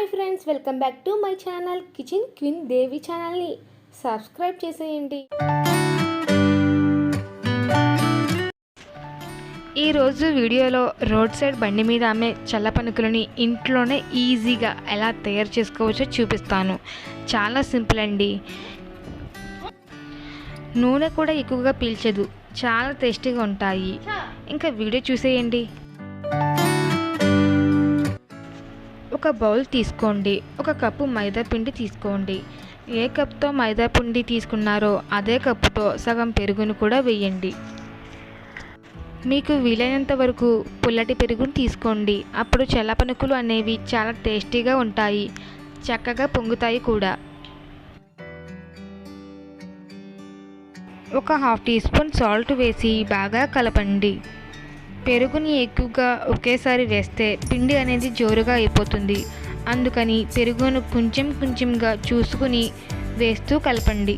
Hi friends, welcome back to my channel kitchen queen Devi ఛానల్ని subscribe చేసేయండి. ఈరోజు వీడియోలో రోడ్ సైడ్ బండి మీద అమ్మే చల్లపనుకులని ఇంట్లోనే ఈజీగా ఎలా తయారు చేసుకోవచ్చో చూపిస్తాను. చాలా సింపుల్ అండి. నూనె కూడా ఎక్కువగా పీల్చదు, చాలా టేస్టీగా ఉంటాయి. ఇంకా వీడియో చూసేయండి. ఒక బౌల్ తీసుకోండి. ఒక కప్పు మైదా పిండి తీసుకోండి. ఏ కప్తో మైదా పిండి తీసుకున్నారో అదే కప్పుతో సగం పెరుగును కూడా వేయండి. మీకు వీలైనంత వరకు పుల్లటి పెరుగును తీసుకోండి. అప్పుడు చల్లపనుకులు అనేవి చాలా టేస్టీగా ఉంటాయి, చక్కగా పొంగుతాయి కూడా. ఒక హాఫ్ టీ స్పూన్ సాల్ట్ వేసి బాగా కలపండి. పెరుగుని ఎక్కువగా ఒకేసారి వేస్తే పిండి అనేది జోరుగా అయిపోతుంది. అందుకని పెరుగును కొంచెంగా చూసుకుని వేస్తూ కలపండి.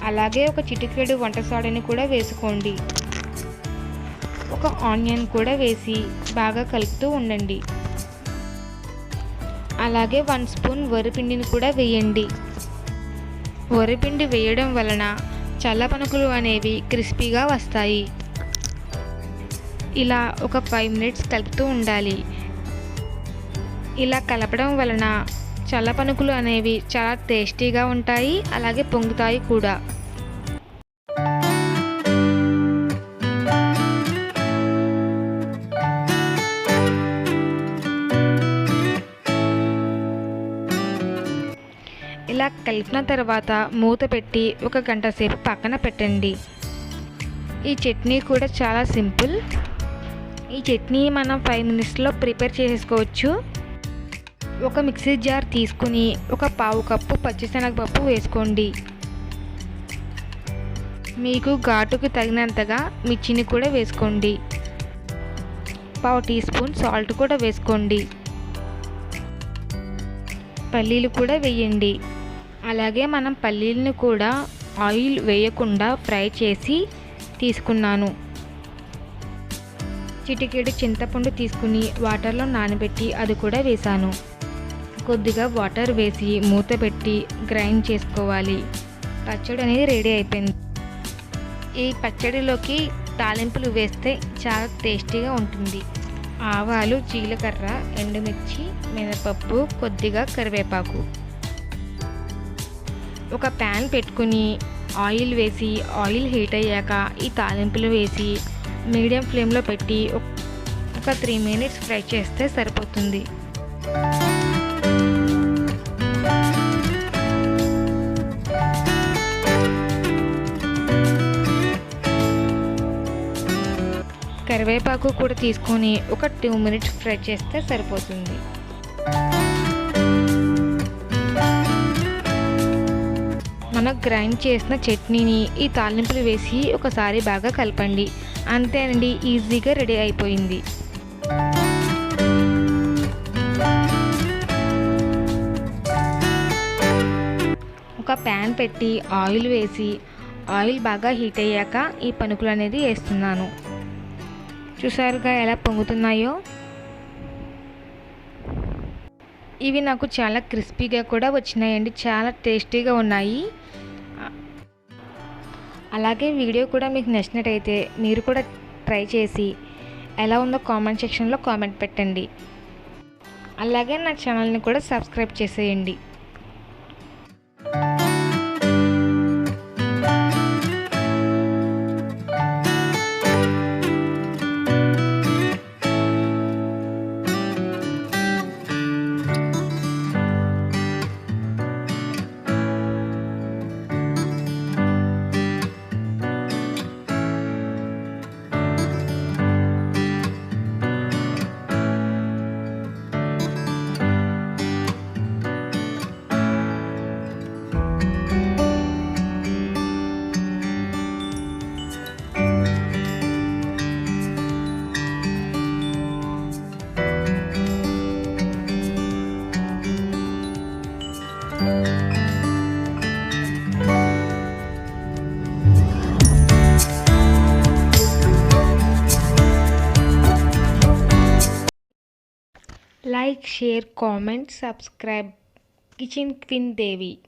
అలాగే ఒక చిటికెడు వంట సోడాని కూడా వేసుకోండి. ఒక ఆనియన్ కూడా వేసి బాగా కలుపుతూ ఉండండి. అలాగే 1 స్పూన్ వరిపిండిని కూడా వేయండి. వరిపిండి వేయడం వలన చల్లపనుకులు అనేవి క్రిస్పీగా వస్తాయి. ఇలా ఒక 5 మినిట్స్ కలుపుతూ ఉండాలి. ఇలా కలపడం వలన చల్లపనుకులు అనేవి చాలా టేస్టీగా ఉంటాయి, అలాగే పొంగుతాయి కూడా. ఇలా కలిపిన తర్వాత మూత పెట్టి 1 గంట సేపు పక్కన పెట్టండి. ఈ చట్నీ కూడా చాలా సింపుల్. ఈ చట్నీ మనం 5 మినిట్స్లో ప్రిపేర్ చేసుకోవచ్చు. ఒక మిక్సీ జార్ తీసుకుని ఒక పావు కప్పు పచ్చిశనగపప్పు వేసుకోండి. మీకు ఘాటుకు తగినంతగా మిర్చిని కూడా వేసుకోండి. పావు టీ స్పూన్ సాల్ట్ కూడా వేసుకోండి. పల్లీలు కూడా వేయండి. అలాగే మనం పల్లీలను కూడా ఆయిల్ వేయకుండా ఫ్రై చేసి తీసుకున్నాను. చిటికెడు చింతపండు తీసుకుని వాటర్లో నానబెట్టి అది కూడా వేసాను. కొద్దిగా వాటర్ వేసి మూత పెట్టి గ్రైండ్ చేసుకోవాలి. పచ్చడి అనేది రెడీ అయిపోయింది. ఈ పచ్చడిలోకి తాలింపులు వేస్తే చాలా టేస్టీగా ఉంటుంది. ఆవాలు, జీలకర్ర, ఎండుమిర్చి, మినపప్పు, కొద్దిగా కరివేపాకు. ఒక ప్యాన్ పెట్టుకుని ఆయిల్ వేసి ఆయిల్ హీట్ అయ్యాక ఈ తాలింపులు వేసి మీడియం ఫ్లేమ్లో పెట్టి ఒక 3 మినిట్స్ ఫ్రై చేస్తే సరిపోతుంది. కరివేపాకు కూడా తీసుకొని ఒక 2 మినిట్స్ ఫ్రై చేస్తే సరిపోతుంది. మనం గ్రైండ్ చేసిన చట్నీని ఈ తాలింపులు వేసి ఒకసారి బాగా కలపండి. అంతేనండి, ఈజీగా రెడీ అయిపోయింది. ఒక ప్యాన్ పెట్టి ఆయిల్ వేసి ఆయిల్ బాగా హీట్ అయ్యాక ఈ పనుకులు అనేది వేస్తున్నాను. చూసారుగా ఎలా పొంగుతున్నాయో. ఇవి నాకు చాలా క్రిస్పీగా కూడా వచ్చినాయండి, చాలా టేస్టీగా ఉన్నాయి. అలాగే వీడియో కూడా మీకు నచ్చినట్టయితే మీరు కూడా ట్రై చేసి ఎలా ఉందో కామెంట్ సెక్షన్లో కామెంట్ పెట్టండి. అలాగే నా ఛానల్ని కూడా సబ్స్క్రైబ్ చేసేయండి. Like, share, comment, subscribe. Kitchen Queen Devi.